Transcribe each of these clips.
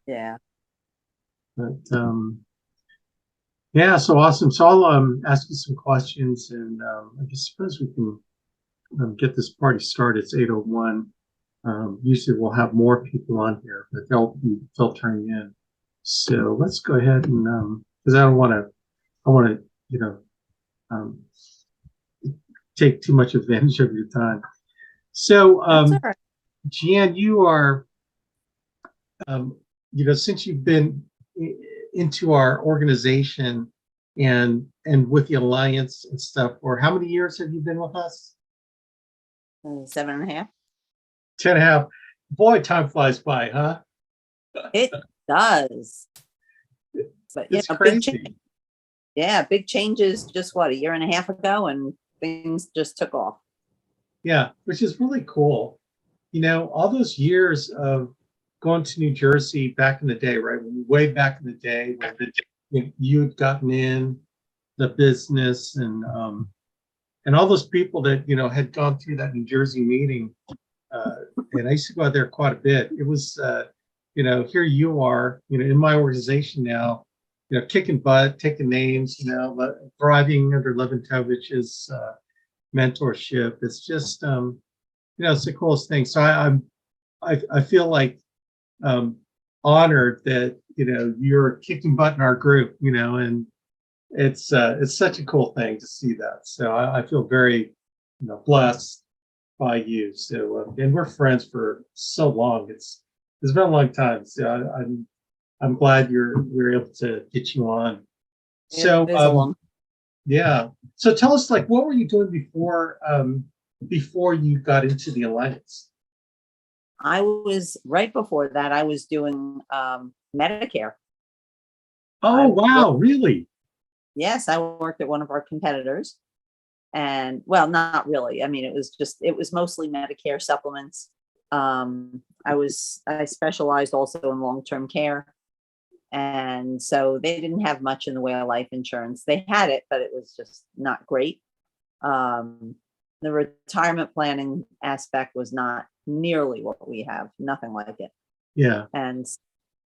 Yeah. But yeah, so awesome. So I'll ask you some questions, and I guess suppose we can get this party started. It's 8:01. Usually we'll have more people on here, but they'll be filtering in. So let's go ahead and because I want to, um, take too much advantage of your time. So, That's all right. Jan, you are, um, since you've been into our organization and with the alliance and stuff, or how many years have you been with us? 7.5. 10 and a half. Boy, time flies by, huh? It does. But It's big crazy. big changes just what, a year and a half ago, and things just took off. Yeah, which is really cool. All those years of going to New Jersey back in the day, right? Way back in the day when you'd gotten in the business and all those people that, had gone through that New Jersey meeting. And I used to go out there quite a bit. It was, here you are, in my organization now, kicking butt, taking names, thriving under Leventovich's mentorship. It's just, it's the coolest thing. So I feel like honored that you're kicking butt in our group, and it's such a cool thing to see that. So I feel very blessed by you. So and we're friends for so long. It's been a long time. So I'm glad we're able to get you on. It So is a long. yeah. So tell us, like, what were you doing before you got into the alliance? I was right before that. I was doing Medicare. Oh, wow, really? Yes, I worked at one of our competitors, and well, not really. I mean, it was mostly Medicare supplements. I specialized also in long-term care, and so they didn't have much in the way of life insurance. They had it, but it was just not great. The retirement planning aspect was not nearly what we have, nothing like it. Yeah. And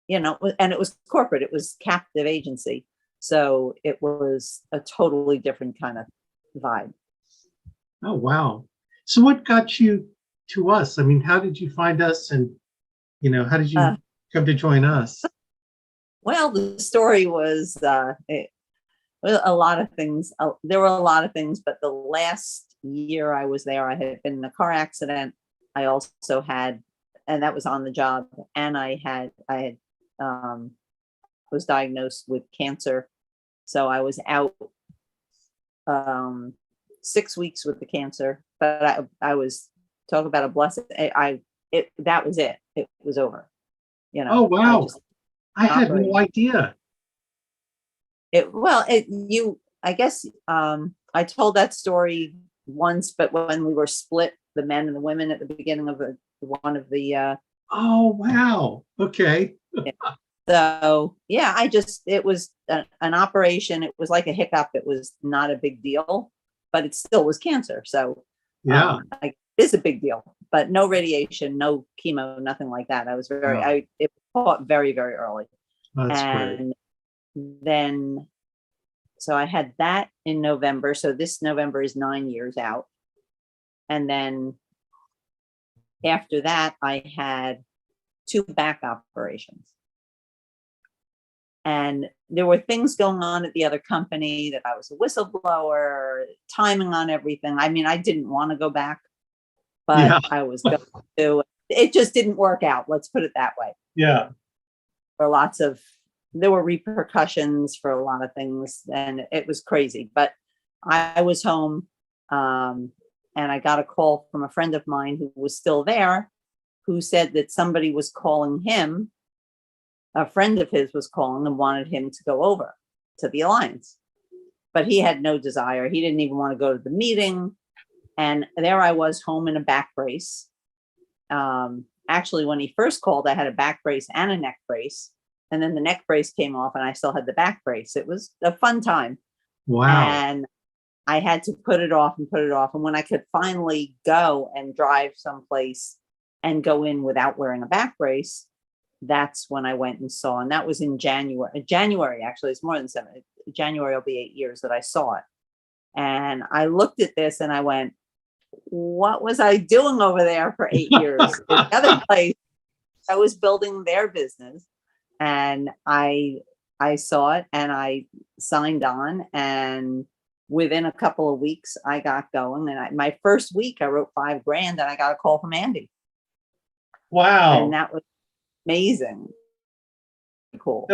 and it was corporate, it was captive agency, so it was a totally different kind of vibe. Oh, wow. So what got you to us? I mean, how did you find us, and how did you come to join us? Well, the story was a lot of things. There were a lot of things, but the last year I was there, I had been in a car accident. I also had, and that was on the job, and I had was diagnosed with cancer. So I was out 6 weeks with the cancer, but I was, talk about a blessing. That was it. It was over. Oh, wow. I had no operating. idea. I guess I told that story once, but when we were split, the men and the women at the beginning of one of the Oh, wow. Okay. so yeah, it was an operation. It was like a hiccup. It was not a big deal, but it still was cancer. So Yeah. it is a big deal, but no radiation, no chemo, nothing like that. I was it caught very, very early. That's great. And then, so I had that in November. So this November is 9 years out. And then after that, I had 2 back operations. And there were things going on at the other company that I was a whistleblower, timing on everything. I mean, I didn't want to go back, but Yeah. I was going to. It just didn't work out. Let's put it that way. Yeah. There were repercussions for a lot of things, and it was crazy. But I was home, and I got a call from a friend of mine who was still there, who said that somebody was calling him. A friend of his was calling and wanted him to go over to the alliance, but he had no desire. He didn't even want to go to the meeting. And there I was, home in a back brace. Actually, when he first called, I had a back brace and a neck brace. And then the neck brace came off and I still had the back brace. It was a fun time. Wow. And I had to put it off and put it off. And when I could finally go and drive someplace and go in without wearing a back brace, that's when I went and saw, and that was in January. January, actually, it's more than 7. January will be 8 years that I saw it. And I looked at this and I went, what was I doing over there for 8 years? The other place, I was building their business, and I saw it and I signed on, and within a couple of weeks I got going. And my first week I wrote $5,000 and I got a call from Andy. Wow. And that was amazing. Cool.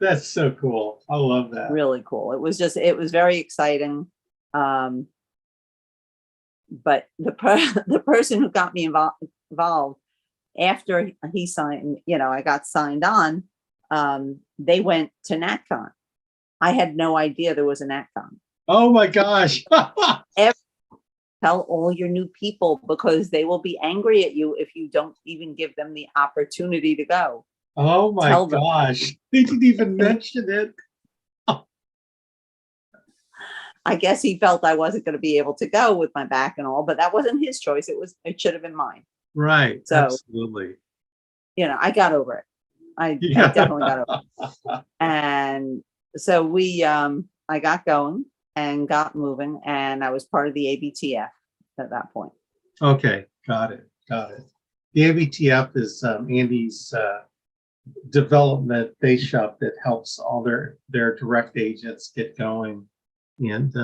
That's so cool. I love that. Really cool. It was very exciting. But the person who got me involved after he signed, I got signed on, they went to NatCon. I had no idea there was a NatCon. Oh my gosh. Tell all your new people, because they will be angry at you if you don't even give them the opportunity to go. Oh my gosh. They didn't even mention it. I guess he felt I wasn't going to be able to go with my back and all, but that wasn't his choice. It should have been mine. Right. So, absolutely. I got over it. I definitely got over it. And so I got going and got moving, and I was part of the ABTF at that point. Okay. Got it. The ABTF is Andy's development base shop that helps all their direct agents get going, and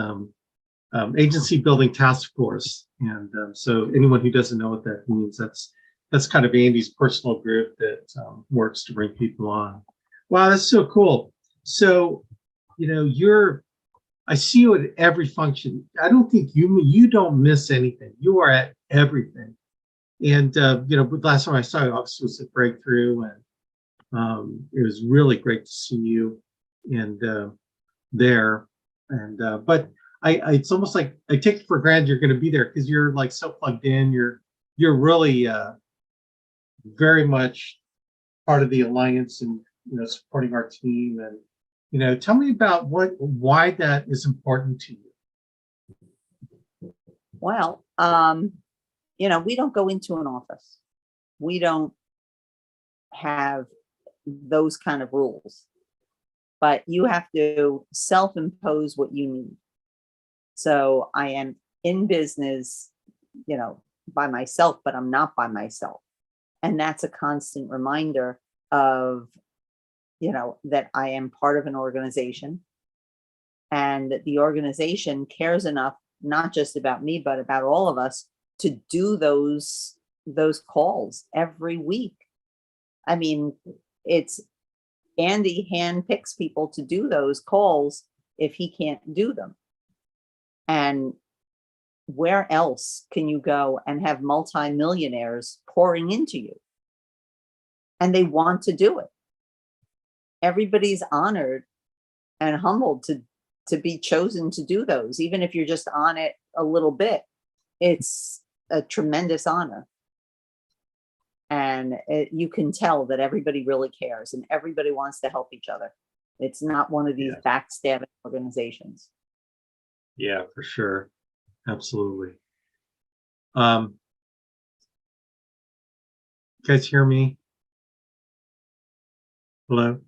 agency building task force. And so anyone who doesn't know what that means, that's kind of Andy's personal group that works to bring people on. Wow, that's so cool. So, I see you at every function. I don't think you don't miss anything. You are at everything. And the last time I saw you, obviously, was at Breakthrough, and it was really great to see you and there. And but it's almost like I take it for granted you're going to be there, because you're like so plugged in. You're really very much part of the alliance, and supporting our team. And tell me about why that is important to you. Well, we don't go into an office. We don't have those kind of rules, but you have to self-impose what you need. So I am in business, by myself, but I'm not by myself. And that's a constant reminder of, that I am part of an organization, and that the organization cares enough, not just about me, but about all of us, to do those calls every week. I mean, it's Andy handpicks people to do those calls if he can't do them. And where else can you go and have multimillionaires pouring into you? And they want to do it. Everybody's honored and humbled to be chosen to do those. Even if you're just on it a little bit, it's a tremendous honor. And you can tell that everybody really cares and everybody wants to help each other. It's not one of these backstabbing organizations. Yeah, for sure. Absolutely. You guys hear me? Hello?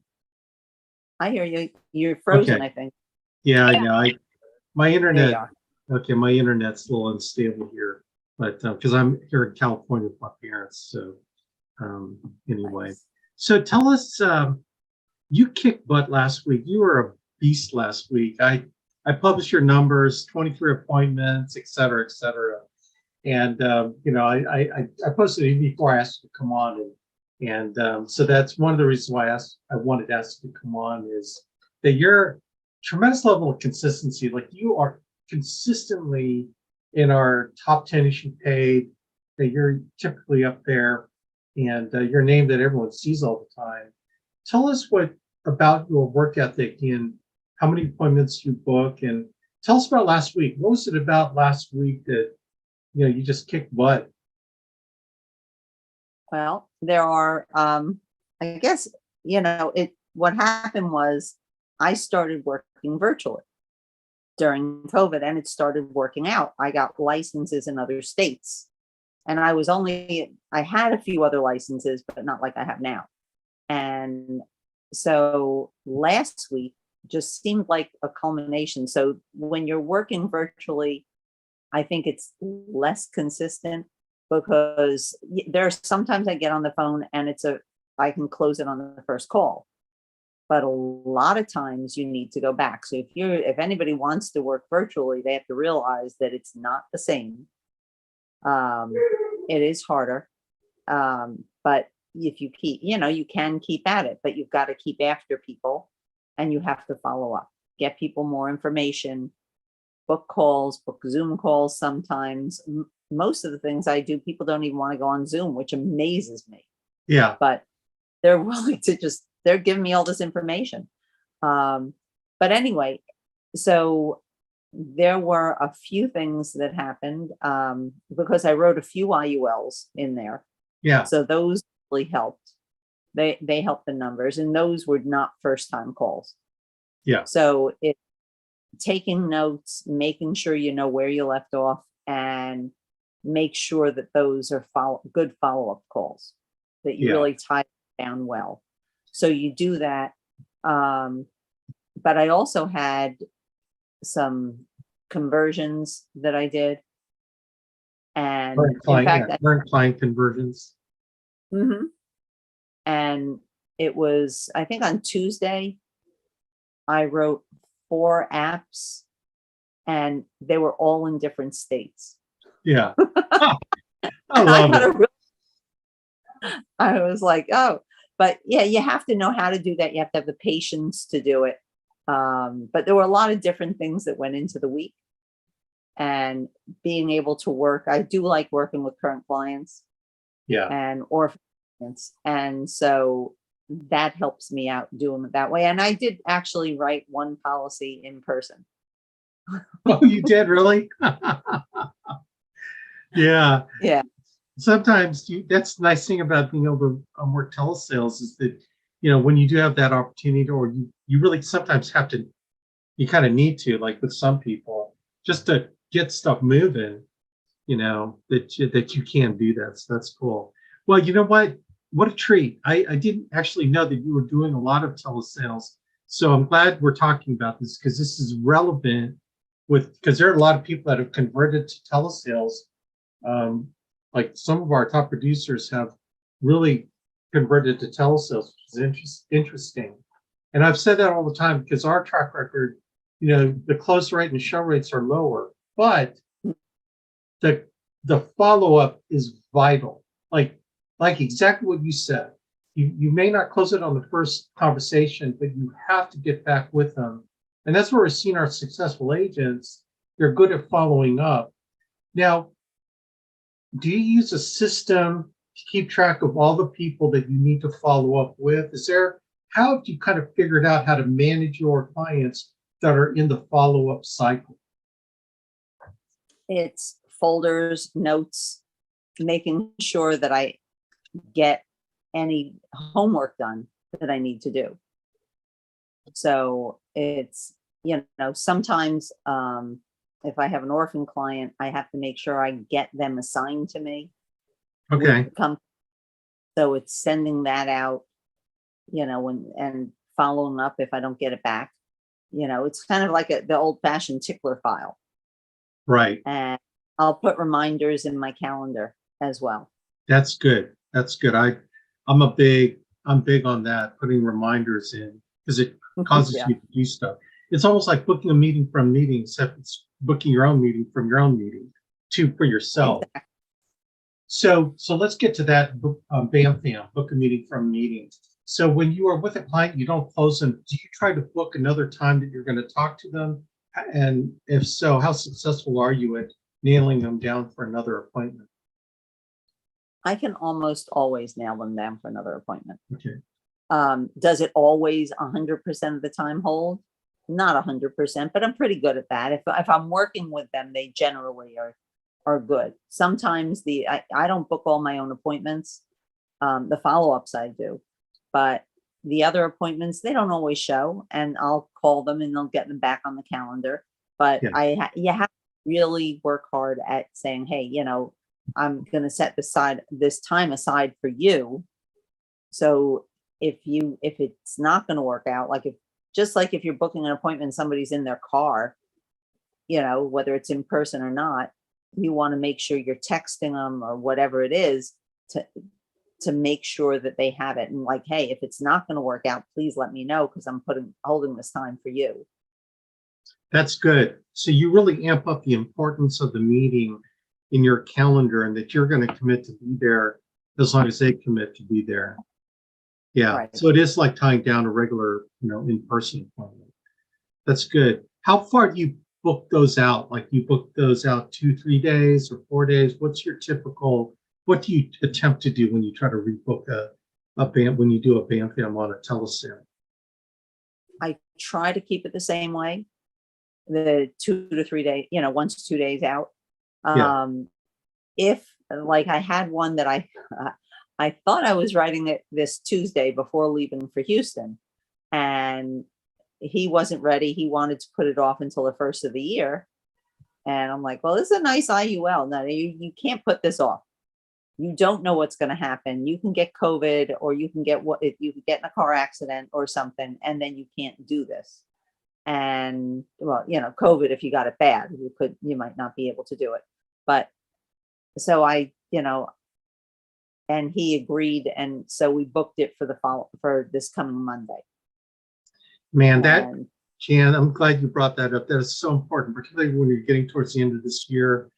I hear you. You're frozen, Okay. I think. Yeah, I know. My There you internet. are. Okay, my internet's a little unstable here, but because I'm here in California with my parents. So anyway, Nice. so tell us, you kicked butt last week. You were a beast last week. I published your numbers, 23 appointments, et cetera, et cetera. And I posted it before I asked you to come on, and so that's one of the reasons why I wanted to ask you to come on, is that you're tremendous level of consistency. Like, you are consistently in our top 10 issue paid, that you're typically up there, and you're a name that everyone sees all the time. Tell us what about your work ethic and how many appointments you book, and tell us about last week. What was it about last week that you just kicked butt? Well, there are, I guess, what happened was I started working virtually during COVID, and it started working out. I got licenses in other states, and I had a few other licenses, but not like I have now. And so last week just seemed like a culmination. So when you're working virtually, I think it's less consistent because there's sometimes I get on the phone and I can close it on the first call. But a lot of times you need to go back. So if anybody wants to work virtually, they have to realize that it's not the same. It is harder. But if you keep, you can keep at it, but you've got to keep after people and you have to follow up, get people more information, book calls, book Zoom calls. Sometimes most of the things I do, people don't even want to go on Zoom, which amazes me. Yeah. But they're willing to they're giving me all this information. But anyway, so there were a few things that happened because I wrote a few IULs in there. Yeah. So those really helped. They helped the numbers, and those were not first time calls. Yeah. So it taking notes, making sure you know where you left off, and make sure that those are good follow-up calls, that you really tie down well. So you do that. But I also had some conversions that I did. And in fact, current client conversions. Mm-hmm. And it was, I think on Tuesday, I wrote 4 apps and they were all in different states. Yeah. I love it. I was like, oh, but yeah, you have to know how to do that. You have to have the patience to do it. But there were a lot of different things that went into the week, and being able to work. I do like working with current clients. Yeah. And or clients. And so that helps me out doing it that way. And I did actually write one policy in person. Oh, you did really? Yeah. Yeah. Sometimes that's the nice thing about being able to work telesales is that, when you do have that opportunity, or you really sometimes have to, you kind of need to, like with some people, just to get stuff moving, that you can do that. So that's cool. Well, you know what a treat. I didn't actually know that you were doing a lot of telesales. So I'm glad we're talking about this, because this is relevant because there are a lot of people that have converted to telesales. Like some of our top producers have really converted to telesales, which is interesting. And I've said that all the time because our track record, the close rate and show rates are lower, but the follow-up is vital. Like exactly what you said. You may not close it on the first conversation, but you have to get back with them. And that's where we're seeing our successful agents. They're good at following up. Now, do you use a system to keep track of all the people that you need to follow up with? How have you kind of figured out how to manage your clients that are in the follow-up cycle? It's folders, notes, making sure that I get any homework done that I need to do. So it's, sometimes if I have an orphan client, I have to make sure I get them assigned to me. Okay. So it's sending that out, and following up if I don't get it back. It's kind of like the old-fashioned tickler file. Right. And I'll put reminders in my calendar as well. That's good. That's good. I'm big on that, putting reminders in, because it causes you to do stuff. It's almost like booking a meeting from a meeting, except it's booking your own meeting from your own meeting for yourself. Exactly. So let's get to that. Bam, book a meeting from a meeting. So when you are with a client, you don't close them. Do you try to book another time that you're going to talk to them? And if so, how successful are you at nailing them down for another appointment? I can almost always nail them down for another appointment. Okay. Does it always 100% of the time hold? Not 100%, but I'm pretty good at that. If I'm working with them, they generally are good. Sometimes I don't book all my own appointments. The follow-ups I do, but the other appointments, they don't always show, and I'll call them and they'll get them back on the calendar. But you have to really work hard at saying, hey, I'm going to set this time aside for you. So if it's not going to work out, like just like if you're booking an appointment, somebody's in their car, whether it's in person or not, you want to make sure you're texting them or whatever it is to make sure that they have it. And like, hey, if it's not going to work out, please let me know, because I'm holding this time for you. That's good. So you really amp up the importance of the meeting in your calendar, and that you're going to commit to be there as long as they commit to be there. Yeah. Right. So it is like tying down a regular, in-person appointment. That's good. How far do you book those out? Like, you book those out 2-3 days or 4 days? What's your typical, what do you attempt to do when you try to rebook a band, when you do a band film on a telesale? I try to keep it the same way, the 2 to 3 days, 1 to 2 days out. Yeah. If like I had one that I thought I was writing it this Tuesday before leaving for Houston, and he wasn't ready. He wanted to put it off until the first of the year. And I'm like, well, this is a nice IUL. No, you can't put this off. You don't know what's going to happen. You can get COVID, or you can get you could get in a car accident or something, and then you can't do this. And well, COVID, if you got it bad, you might not be able to do it. But so and he agreed, and so we booked it for this coming Monday. Man, Jan, I'm glad you brought that up. That is so important, particularly when you're getting towards the end of this year.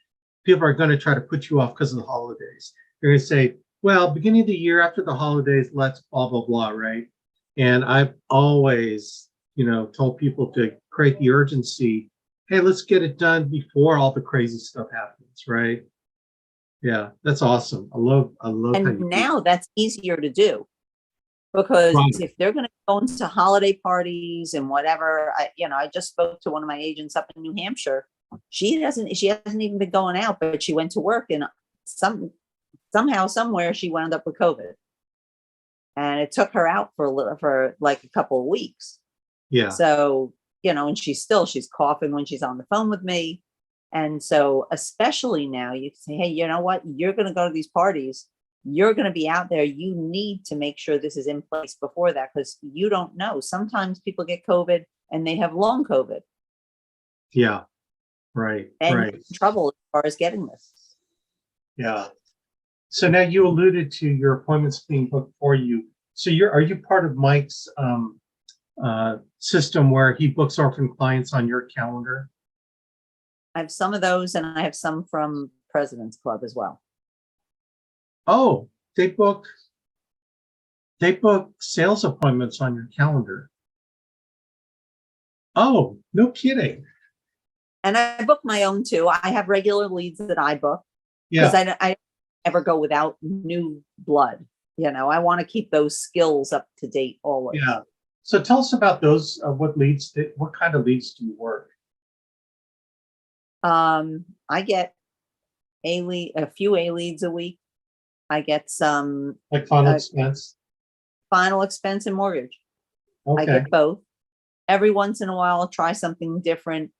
People are going to try to put you off because of the holidays. They're going to say, well, beginning of the year after the holidays, let's blah, blah, blah, right? And I've always, told people to create the urgency. Hey, let's get it done before all the crazy stuff happens, right? Yeah, that's awesome. I love. And now that's easier to do, because Right. if they're going to go into holiday parties and whatever, I just spoke to one of my agents up in New Hampshire. She hasn't even been going out, but she went to work, and somehow, somewhere, she wound up with COVID, and it took her out for like a couple of weeks. Yeah. So, and she's coughing when she's on the phone with me. And so, especially now, you say, hey, you know what? You're going to go to these parties. You're going to be out there. You need to make sure this is in place before that, because you don't know. Sometimes people get COVID and they have long COVID. Yeah. Right. And right. you're in trouble as far as getting this. Yeah. So now you alluded to your appointments being booked for you. So are you part of Mike's system where he books orphan clients on your calendar? I have some of those, and I have some from President's Club as well. Oh, they book sales appointments on your calendar. Oh, no kidding. And I book my own too. I have regular leads that I book, Yeah. because I never go without new blood. I want to keep those skills up to date always. Yeah. So tell us about those. What kind of leads do you work? I get a few A leads a week. I get some Like final expense? final expense and mortgage. Okay. I get both. Every once in a while, I'll try something different,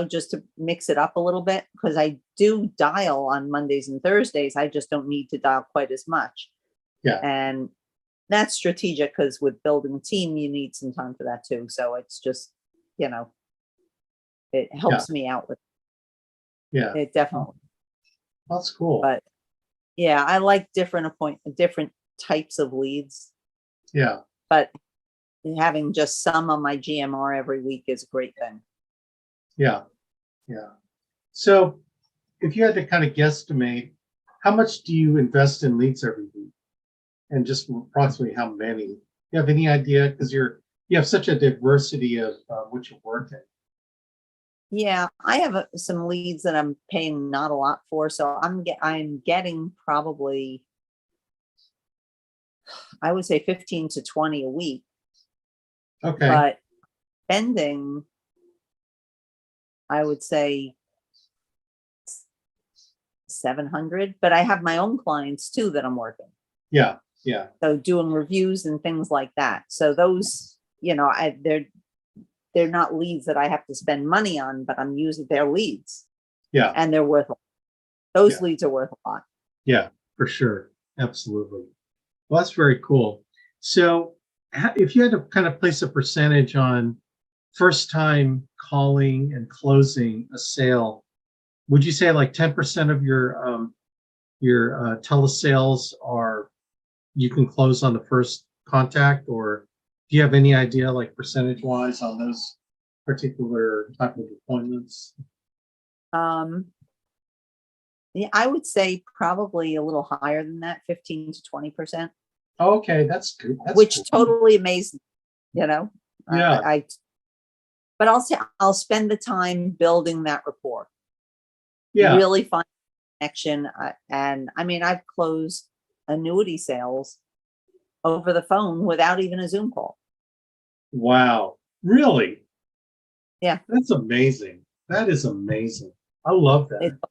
just to mix it up a little bit, because I do dial on Mondays and Thursdays. I just don't need to dial quite as much. Yeah. And that's strategic, because with building a team, you need some time for that too. So it's just, it helps me out with. Yeah. It definitely. That's cool. But yeah, I like different types of leads. Yeah. But having just some on my GMR every week is a great thing. Yeah. Yeah. So if you had to kind of guesstimate, how much do you invest in leads every week? And just approximately how many? You have any idea? Because you have such a diversity of what you work in. Yeah, I have some leads that I'm paying not a lot for, so I'm getting probably, I would say 15 to 20 a week. Okay. But spending, I would say 700. But I have my own clients too that I'm working. Yeah. Yeah. So doing reviews and things like that. So those, they're not leads that I have to spend money on, but I'm using their leads. Yeah. And they're worth a lot. Those leads are worth a lot. Yeah, for sure. Absolutely. Well, that's very cool. So if you had to kind of place a percentage on first time calling and closing a sale, would you say like 10% of your telesales are you can close on the first contact, or do you have any idea like percentage wise on those particular type of appointments? Um, yeah, I would say probably a little higher than that, 15 to 20%, Okay, that's good. That's which cool. totally amazes me, you know. Yeah, But I'll say I'll spend the time building that rapport, yeah. really find connection. And I mean, I've closed annuity sales over the phone without even a Zoom call. Wow. Really? Yeah, That's amazing. That is amazing. I love it, that.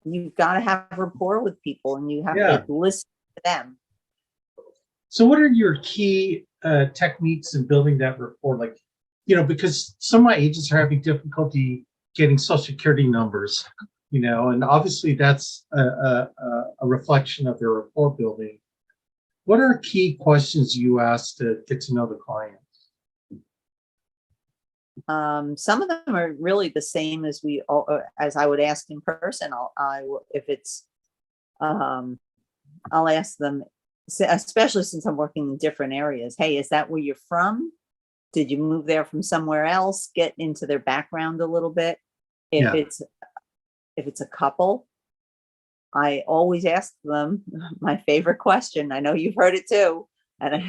you've got to have rapport with people and you have to Yeah. listen to them. So what are your key techniques in building that rapport? Like, because some of my agents are having difficulty getting social security numbers, and obviously that's a reflection of their rapport building. What are key questions you ask to get to know the client? Some of them are really the same as as I would ask in person. If it's, I'll ask them, especially since I'm working in different areas. Hey, is that where you're from? Did you move there from somewhere else? Get into their background a little bit. If Yeah. it's a couple, I always ask them my favorite question. I know you've heard it too. And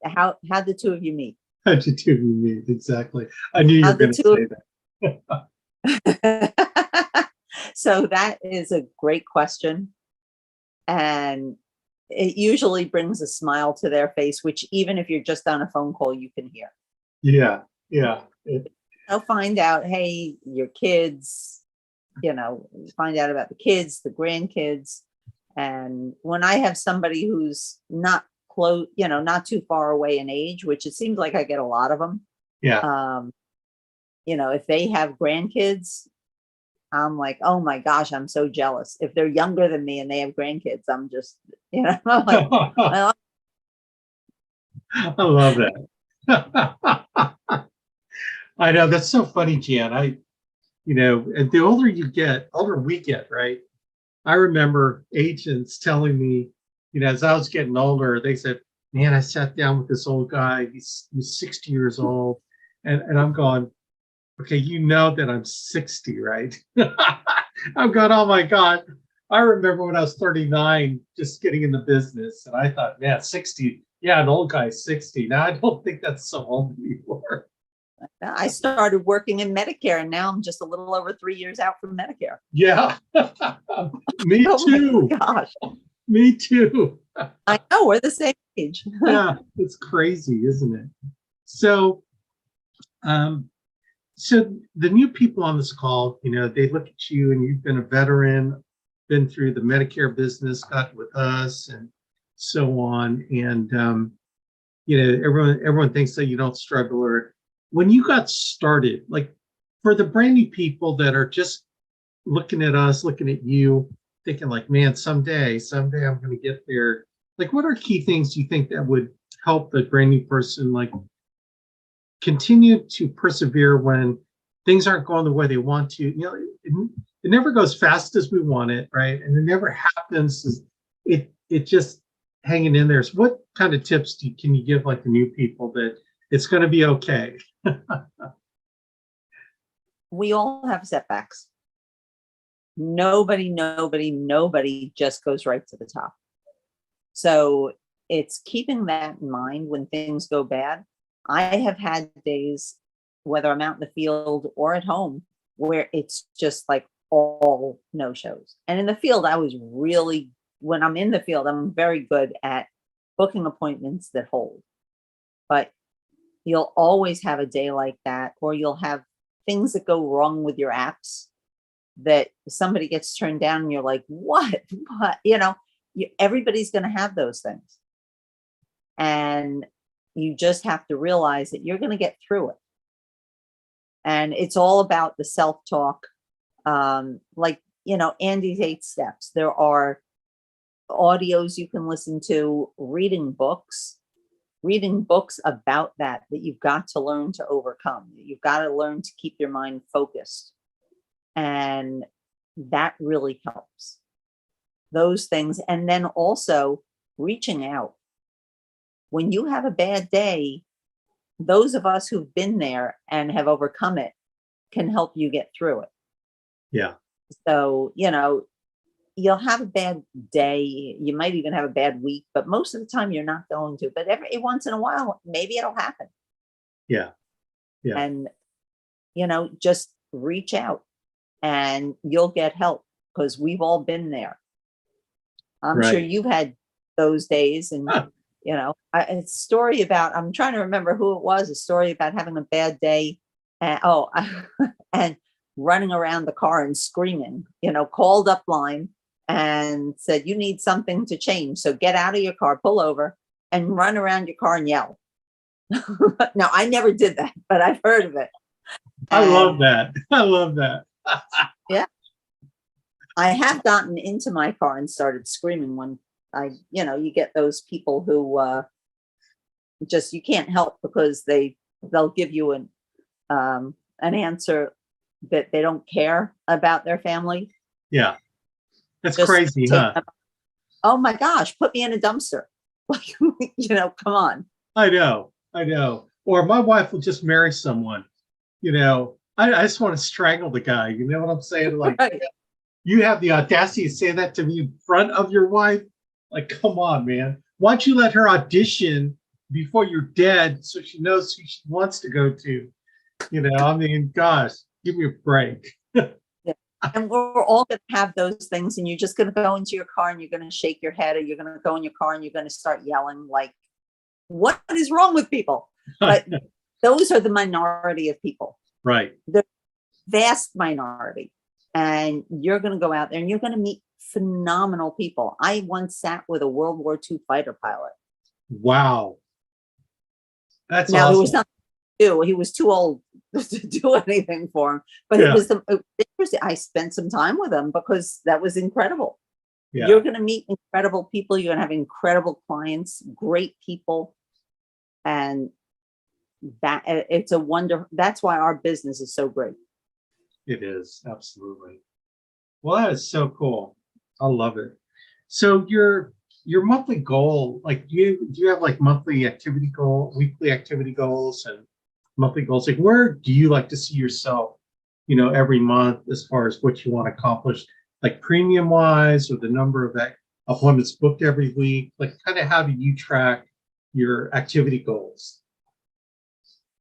how'd the two of you meet? How'd you do meet? Exactly. I knew you were How'd the going to say that. two So that is a great question. And it usually brings a smile to their face, which even if you're just on a phone call, you can hear. Yeah. Yeah. They'll find out, hey, your kids, find out about the kids, the grandkids. And when I have somebody who's not close, not too far away in age, which it seems like I get a lot of them, Yeah. if they have grandkids, I'm like, oh my gosh, I'm so jealous. If they're younger than me and they have grandkids, I'm just, I'm like, I love that. I know that's so funny, Jan. And the older we get, right? I remember agents telling me, as I was getting older, they said, "Man, I sat down with this old guy. He's 60 years old," and I'm going, "Okay, you know that I'm 60, right?" I'm going, "Oh my God." I remember when I was 39, just getting in the business, and I thought, man, 60, yeah, an old guy, 60. Now I don't think that's so old anymore. I started working in Medicare and now I'm just a little over 3 years out from Medicare. Yeah, me Oh my too. gosh. Me too. I know we're the same age. Yeah, it's crazy, isn't it? So, um, so the new people on this call, they look at you and you've been a veteran, been through the Medicare business, got with us, and so on. And everyone thinks that you don't struggle. Or when you got started, like for the brand new people that are just looking at us, looking at you, thinking like, man, someday I'm going to get there. Like, what are key things you think that would help the brand new person like continue to persevere when things aren't going the way they want to? It never goes fast as we want it, right? And it never happens. It just hanging in there. So what kind of tips can you give like the new people that it's going to be okay? We all have setbacks. Nobody just goes right to the top. So it's keeping that in mind when things go bad. I have had days, whether I'm out in the field or at home, where it's just like all no shows. And in the field, when I'm in the field, I'm very good at booking appointments that hold. But you'll always have a day like that, or you'll have things that go wrong with your apps that somebody gets turned down and you're like, what? Everybody's going to have those things. And you just have to realize that you're going to get through it. And it's all about the self-talk. Andy's 8 steps. There are audios you can listen to, reading books, reading books about that you've got to learn to overcome. You've got to learn to keep your mind focused. And that really helps. Those things. And then also reaching out. When you have a bad day, those of us who've been there and have overcome it can help you get through it. Yeah. So, you'll have a bad day. You might even have a bad week, but most of the time you're not going to. But every once in a while, maybe it'll happen. Yeah. Yeah. And, just reach out and you'll get help, because we've all been there. I'm sure Right. you've had those days. And, a story about, I'm trying to remember who it was, a story about having a bad day. And, and running around the car and screaming, called up line and said, you need something to change. So get out of your car, pull over, and run around your car and yell. No, I never did that, but I've heard of it. I love that. I love that. Yeah. I have gotten into my car and started screaming when you get those people who just, you can't help, because they'll give you an answer that they don't care about their family. Yeah. That's Just crazy, huh? Oh my gosh, put me in a dumpster. Like, come on. I know. Or my wife will just marry someone, I just want to strangle the guy. You know what I'm saying? Like, Right. You have the audacity to say that to me in front of your wife? Like, come on, man. Why don't you let her audition before you're dead so she knows who she wants to go to? Gosh, give me a break. Yeah. And we're all going to have those things, and you're just going to go into your car and you're going to shake your head, or you're going to go in your car and you're going to start yelling like, what is wrong with people? But those are the minority of people. Right. The vast minority. And you're going to go out there and you're going to meet phenomenal people. I once sat with a World War II fighter pilot. Wow. That's now, awesome. It was nothing to do. He was too old to do anything for him. But Yeah. it was interesting. I spent some time with him because that was incredible. Yeah. You're going to meet incredible people. You're going to have incredible clients, great people. And it's a wonder. That's why our business is so great. It is, absolutely. Well, that is so cool. I love it. So your monthly goal, like do you have like monthly activity goal, weekly activity goals, and monthly goals? Like, where do you like to see yourself, every month, as far as what you want to accomplish, like premium wise, or the number of appointments booked every week? Like, kind of how do you track your activity goals?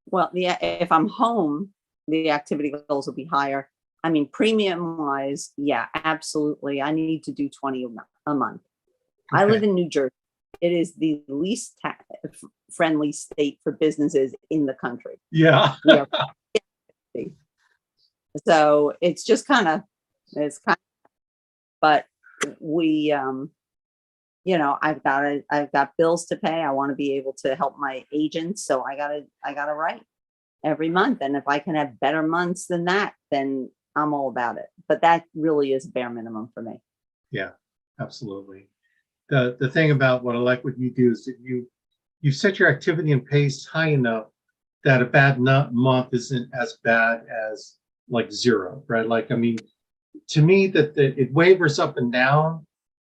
Well, yeah, if I'm home, the activity goals will be higher. I mean, premium wise, yeah, absolutely. I need to do 20 a month. Okay. I live in New Jersey. It is the least friendly state for businesses in the country. Yeah. So it's just but we, I've got bills to pay. I want to be able to help my agents. So I gotta write every month. And if I can have better months than that, then I'm all about it. But that really is bare minimum for me. Yeah, absolutely. The thing about what I like what you do is that you set your activity and pace high enough that a bad month isn't as bad as like zero, right? Like, I mean, to me, that it wavers up and down,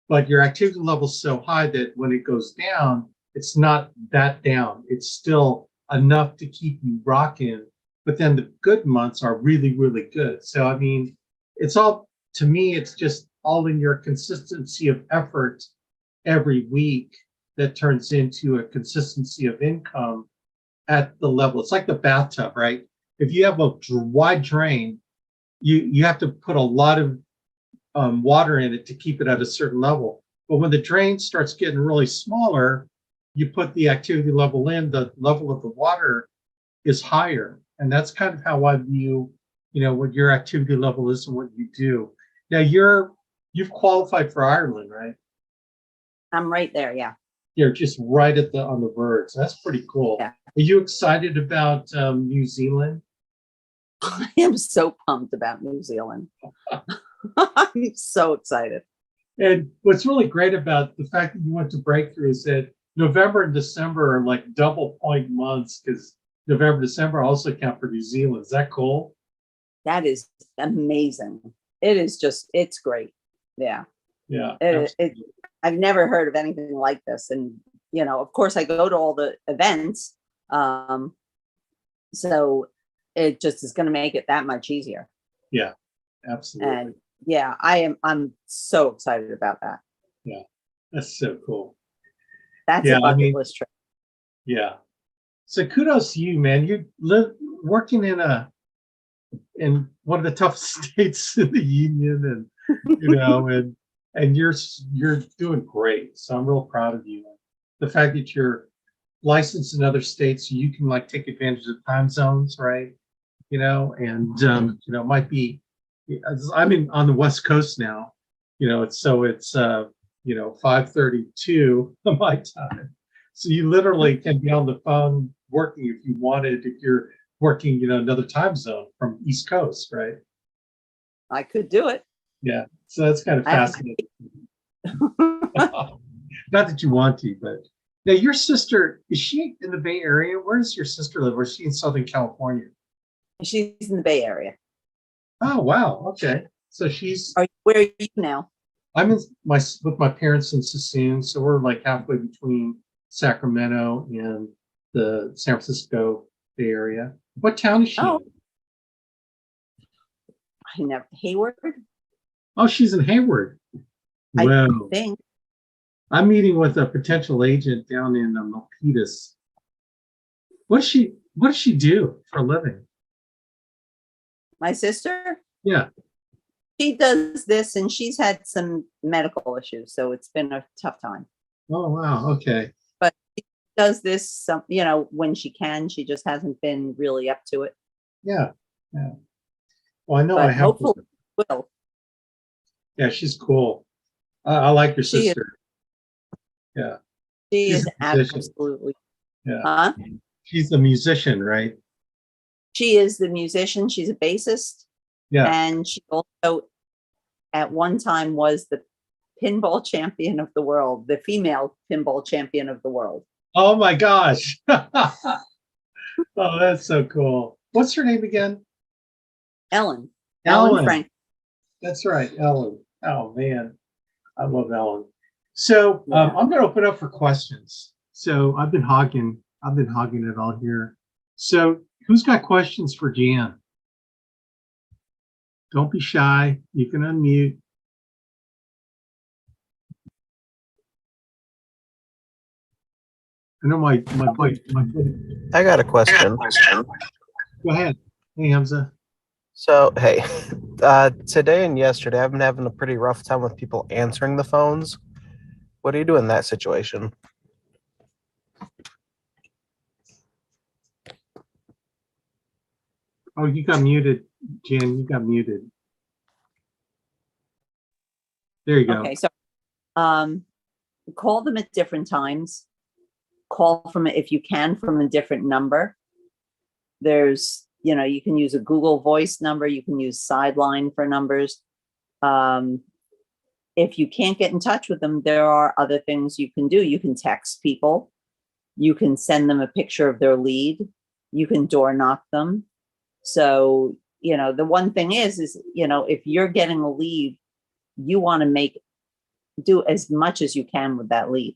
but your activity level is so high that when it goes down, it's not that down. It's still enough to keep you rocking. But then the good months are really, really good. So, I mean, to me, it's just all in your consistency of effort every week that turns into a consistency of income at the level. It's like the bathtub, right? If you have a wide drain, you have to put a lot of water in it to keep it at a certain level. But when the drain starts getting really smaller, you put the activity level in, the level of the water is higher. And that's kind of how I view, what your activity level is and what you do. Now you've qualified for Ireland, right? I'm right there, yeah. You're just right on the verge. That's pretty cool. Yeah. Are you excited about New Zealand? I am so pumped about New Zealand. I'm so excited. And what's really great about the fact that you went to Breakthrough is that November and December are like double point months because November, December also count for New Zealand. Is that cool? That is amazing. It is just, it's great. Yeah. Yeah, It, absolutely. I've never heard of anything like this. And, of course I go to all the events. So it just is going to make it that much easier. Yeah, absolutely. And yeah, I'm so excited about that. Yeah, that's so cool. That's a Yeah, I bucket mean, list trip. yeah. So kudos to you, man. You live working in one of the toughest states in the union, and you're doing great. So I'm real proud of you. The fact that you're licensed in other states, so you can like take advantage of time zones, right? It might be. I'm on the West Coast now. It's 5:32 my time. So you literally can be on the phone working if you wanted, if you're working, another time zone from East Coast, right? I could do it. Yeah. So that's kind of I, fascinating. Not that you want to, but now your sister, is she in the Bay Area? Where does your sister live? Or is she in Southern California? she's in the Bay Area. Oh, wow. Okay. So she's, Where are you now? I'm with my parents in Sassoon. So we're like halfway between Sacramento and the San Francisco Bay Area. What town is she Oh, in? I never, Hayward, Oh, she's in Hayward. I Whoa. think. I'm meeting with a potential agent down in Milpitas. What does she do for a living? My sister, Yeah. she does this and she's had some medical issues. So it's been a tough time. Oh, wow. Okay. But she does this, when she can. She just hasn't been really up to it. Yeah. Yeah. Well, I know I But have. hopefully will. Yeah, she's cool. I like your She is, sister. Yeah. she She's is a musician. absolutely, Yeah. huh? She's a musician, right? She is the musician. She's a bassist. Yeah. And she also at one time was the pinball champion of the world, the female pinball champion of the world. Oh my gosh. Oh, that's so cool. What's her name again? Ellen Ellen. Frank. That's right, Ellen. Oh man, I love Ellen. So Yeah. I'm going to open up for questions. So I've been hogging it all here. So who's got questions for Jan? Don't be shy. You can unmute. I know my I got a question. Go ahead. Hey, Hamza. So, hey, today and yesterday, I've been having a pretty rough time with people answering the phones. What do you do in that situation? Oh, you got muted, Jan. You got muted. There you go. Okay, so call them at different times. Call from if you can from a different number. There's, you can use a Google Voice number. You can use Sideline for numbers. If you can't get in touch with them, there are other things you can do. You can text people. You can send them a picture of their lead. You can door knock them. So, the one thing is, if you're getting a lead, you want to do as much as you can with that lead.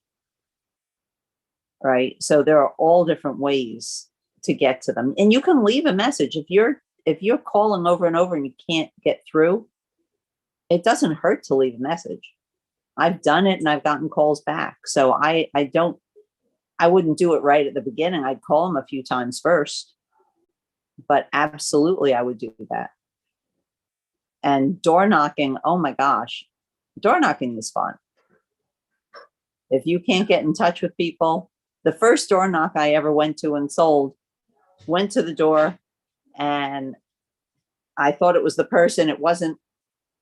Right. So there are all different ways to get to them. And you can leave a message if you're calling over and over and you can't get through. It doesn't hurt to leave a message. I've done it and I've gotten calls back. So I wouldn't do it right at the beginning. I'd call them a few times first, but absolutely I would do that. And door knocking, oh my gosh, door knocking is fun. If you can't get in touch with people, the first door knock I ever went to and sold, went to the door and I thought it was the person. It wasn't.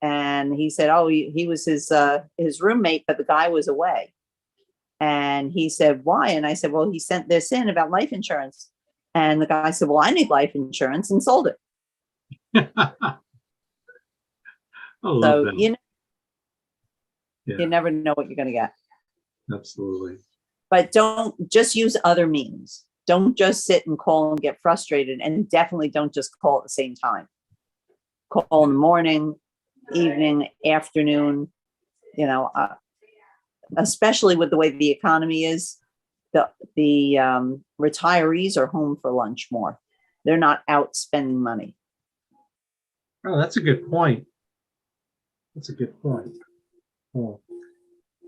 And he said, oh, he was his roommate, but the guy was away. And he said, why? And I said, well, he sent this in about life insurance. And the guy said, well, I need life insurance, and sold it. I love So, that. you never know what you're going to get. Absolutely. But don't just use other means. Don't just sit and call and get frustrated, and definitely don't just call at the same time. Call in the morning, evening, afternoon, especially with the way the economy is, the retirees are home for lunch more. They're not out spending money. Oh, that's a good point. That's a good point. Cool.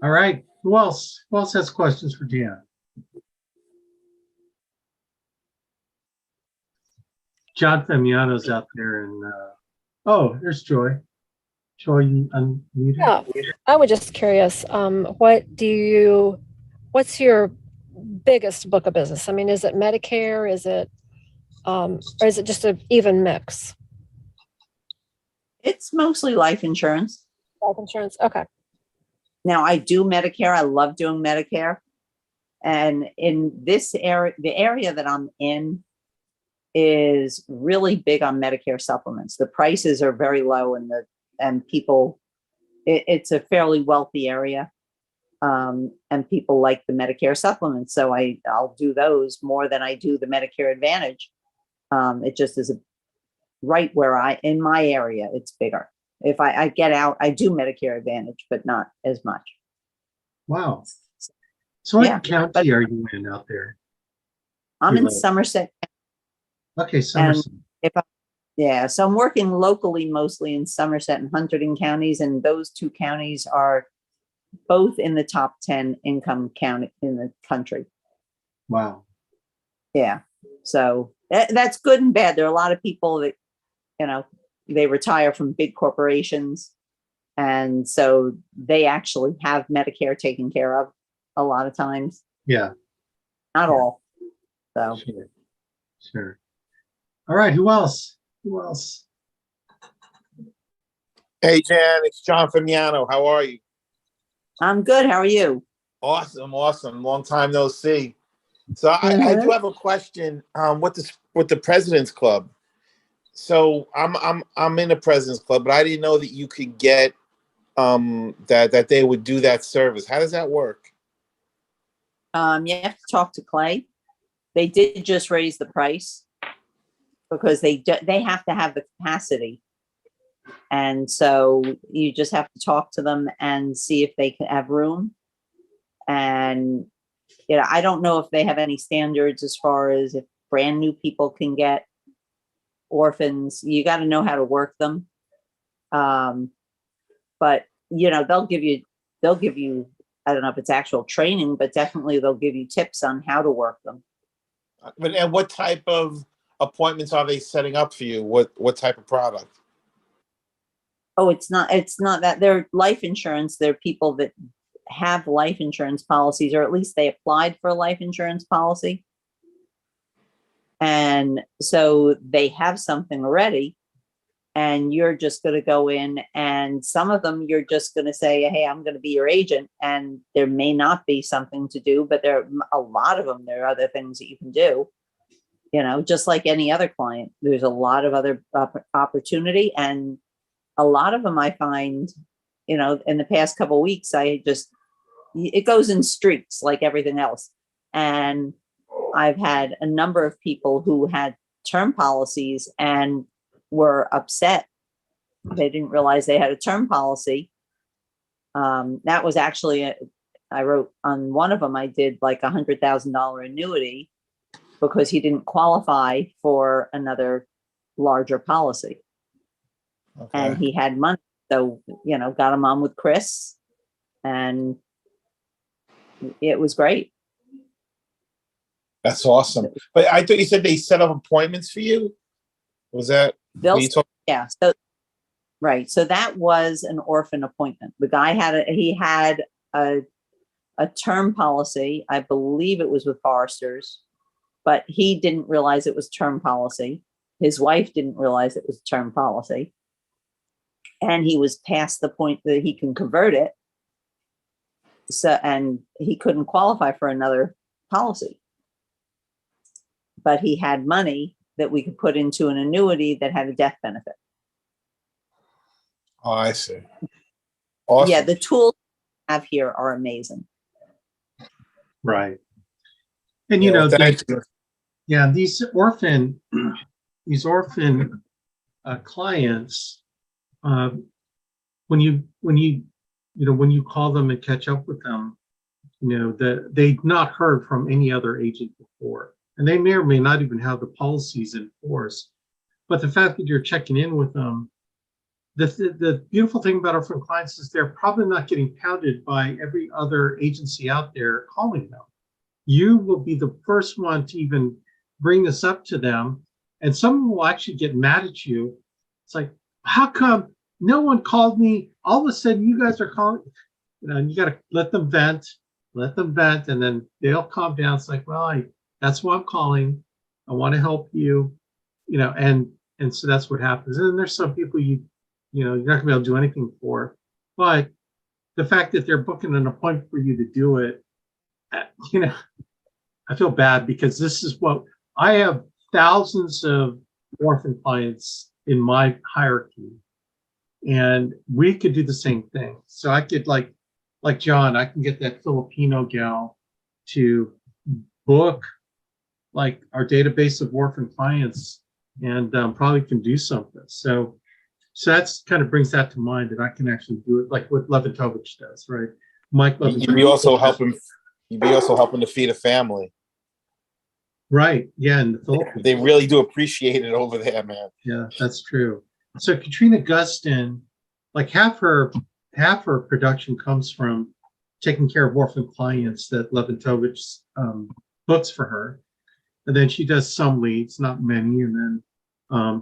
All right. Who else? Who else has questions for Deanna? John Famiano's out there, and oh, there's Joy. Joy, you unmuted. Yeah, I was just curious, what's your biggest book of business? I mean, is it Medicare? Or is it just an even mix? It's mostly life insurance. Life insurance? Okay. Now I do Medicare. I love doing Medicare. And in this area, the area that I'm in is really big on Medicare supplements. The prices are very low, and people, it's a fairly wealthy area. And people like the Medicare supplements. So I'll do those more than I do the Medicare Advantage. It just is right where in my area, it's bigger. If I get out, I do Medicare Advantage, but not as much. Wow. So Yeah, what county are you in out there? I'm You in live? Somerset. Okay, Somerset. So I'm working locally, mostly in Somerset and Hunterdon counties, and those two counties are both in the top 10 income county in the country. Wow. Yeah. So that's good and bad. There are a lot of people that, they retire from big corporations. And so they actually have Medicare taken care of a lot of times. Yeah. Not all. So. Sure. All right. Who else? Who else? Hey, Jan, it's John Famiano. How are you? I'm good. How are you? Awesome. Long time no see. So I do have a question. With the President's Club. So I'm in the President's Club, but I didn't know that you could get that they would do that service. How does that work? You have to talk to Clay. They did just raise the price because they have to have the capacity. And so you just have to talk to them and see if they can have room. And, I don't know if they have any standards as far as if brand new people can get orphans. You got to know how to work them. But, they'll give you, I don't know if it's actual training, but definitely they'll give you tips on how to work them. And what type of appointments are they setting up for you? What type of product? Oh, it's not that. They're life insurance. They're people that have life insurance policies, or at least they applied for a life insurance policy. And so they have something already, and you're just going to go in, and some of them you're just going to say, hey, I'm going to be your agent. And there may not be something to do, but there are a lot of them. There are other things that you can do, just like any other client. There's a lot of other opportunity. And a lot of them I find, in the past couple of weeks, it goes in streaks like everything else. And I've had a number of people who had term policies and were upset. They didn't realize they had a term policy. That was actually, I wrote on one of them, I did like $100,000 annuity because he didn't qualify for another larger policy. Okay. And he had money. So, got him on with Chris, and it was great. That's awesome. But I thought you said they set up appointments for you. Was that? Yeah. So, right. So that was an orphan appointment. The guy had a term policy. I believe it was with Foresters, but he didn't realize it was term policy. His wife didn't realize it was term policy. And he was past the point that he can convert it. So, and he couldn't qualify for another policy. But he had money that we could put into an annuity that had a death benefit. Oh, I see. Awesome. Yeah, the tools we have here are amazing. Right. And Yeah, well, thank you. yeah, these orphan clients, uh, when you call them and catch up with them, they've not heard from any other agent before, and they may or may not even have the policies in force. But the fact that you're checking in with them, the beautiful thing about orphan clients is they're probably not getting pounded by every other agency out there calling them. You will be the first one to even bring this up to them, and someone will actually get mad at you. It's like, how come no one called me? All of a sudden, you guys are calling. And you got to let them vent, and then they'll calm down. It's like, well, that's why I'm calling. I want to help you, and so that's what happens. And then there's some people you're not gonna be able to do anything for, but the fact that they're booking an appointment for you to do it, I feel bad because this is what I have thousands of orphan clients in my hierarchy, and we could do the same thing. So I could like John, I can get that Filipino gal to book like our database of orphan clients, and probably can do something. So that's kind of brings that to mind that I can actually do it like what Levitovich does, right? Mike Levitovich. You'd be also helping to feed a family. Right. Yeah. In the Philippines. They really do appreciate it over there, man. Yeah, that's true. So Katrina Gustin, like half her production comes from taking care of orphan clients that Levitovich books for her. And then she does some leads, not many, and then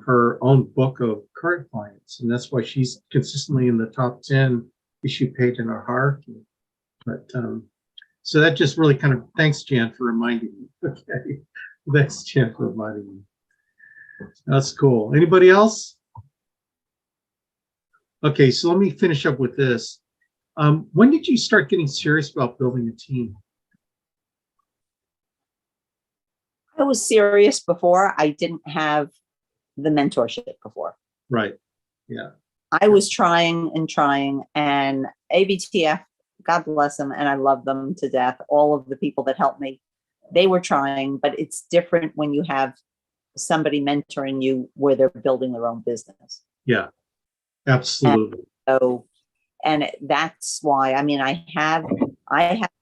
her own book of current clients. And that's why she's consistently in the top 10 issue page in our hierarchy. But so that just really kind of, thanks, Jan, for reminding me. Okay. Thanks, Jan, for reminding me. That's cool. Anybody else? Okay, so let me finish up with this. When did you start getting serious about building a team? I was serious before. I didn't have the mentorship before. Right. Yeah. I was trying, and ABTF, God bless them, and I love them to death. All of the people that helped me, they were trying, but it's different when you have somebody mentoring you where they're building their own business. Yeah, absolutely. And that's why, I mean, I have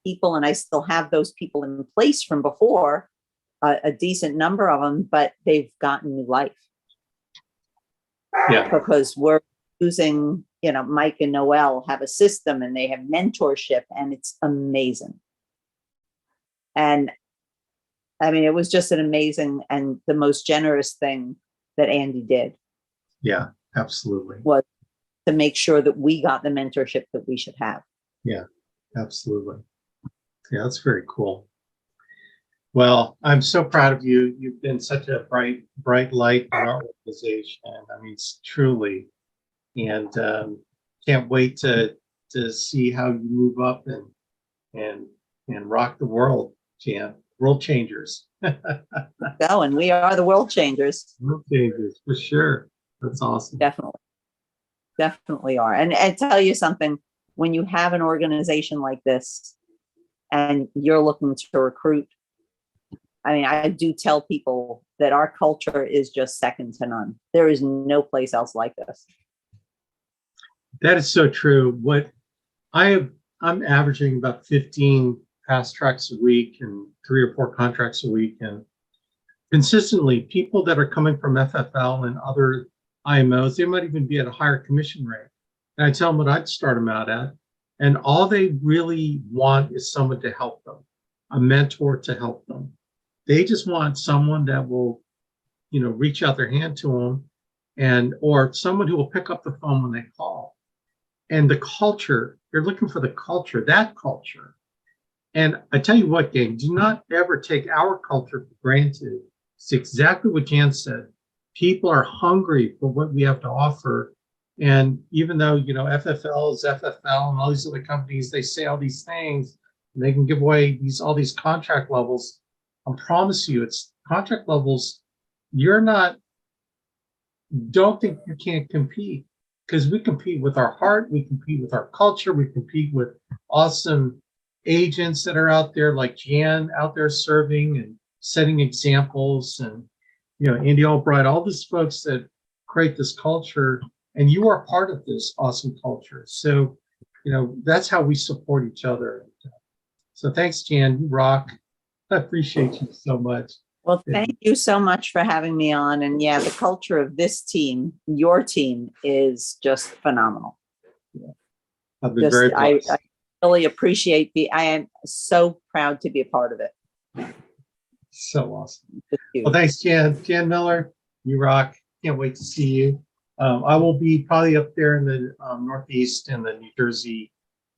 people, and I still have those people in place from before, a decent number of them, but they've gotten new life. Yeah. Because we're using, Mike and Noel have a system, and they have mentorship, and it's amazing. And I mean, it was just an amazing and the most generous thing that Andy did. Yeah, absolutely. Was to make sure that we got the mentorship that we should have. Yeah, absolutely. Yeah, that's very cool. Well, I'm so proud of you. You've been such a bright light in our organization. I mean, it's truly, and can't wait to see how you move up and rock the world, Jan. World changers. Go, and we are the world changers. World changers, for sure. That's awesome. Definitely are. And I tell you something, when you have an organization like this and you're looking to recruit, I mean, I do tell people that our culture is just second to none. There is no place else like this. That is so true. I'm averaging about 15 fast tracks a week and 3 or 4 contracts a week. And consistently, people that are coming from FFL and other IMOs, they might even be at a higher commission rate. And I tell them what I'd start them out at. And all they really want is someone to help them, a mentor to help them. They just want someone that will, reach out their hand to them, or someone who will pick up the phone when they call. And the culture, they're looking for the culture, that culture. And I tell you what, gang, do not ever take our culture for granted. It's exactly what Jan said. People are hungry for what we have to offer. And even though, FFL is FFL and all these other companies, they say all these things, and they can give away all these contract levels. I promise you, it's contract levels. Don't think you can't compete, because we compete with our heart, we compete with our culture, we compete with awesome agents that are out there, like Jan out there serving and setting examples, and Andy Albright, all these folks that create this culture, and you are part of this awesome culture. So that's how we support each other. So thanks, Jan. You rock. I appreciate you so much. Well, thank you so much for having me on. And yeah, the culture of this team, your team, is just phenomenal. I've been very blessed. I really appreciate I am so proud to be a part of it. So awesome. Well, thanks, Jan. Jan Miller, you rock. Can't wait to see you. I will be probably up there in the Northeast and the New Jersey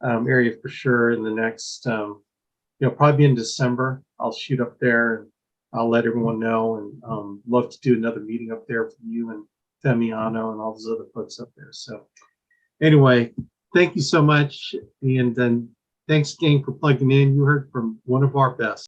area for sure in the next, probably in December. I'll shoot up there and I'll let everyone know, and love to do another meeting up there for you and Femiano and all those other folks up there. So anyway, thank you so much. And then thanks again for plugging in. You heard from one of our best.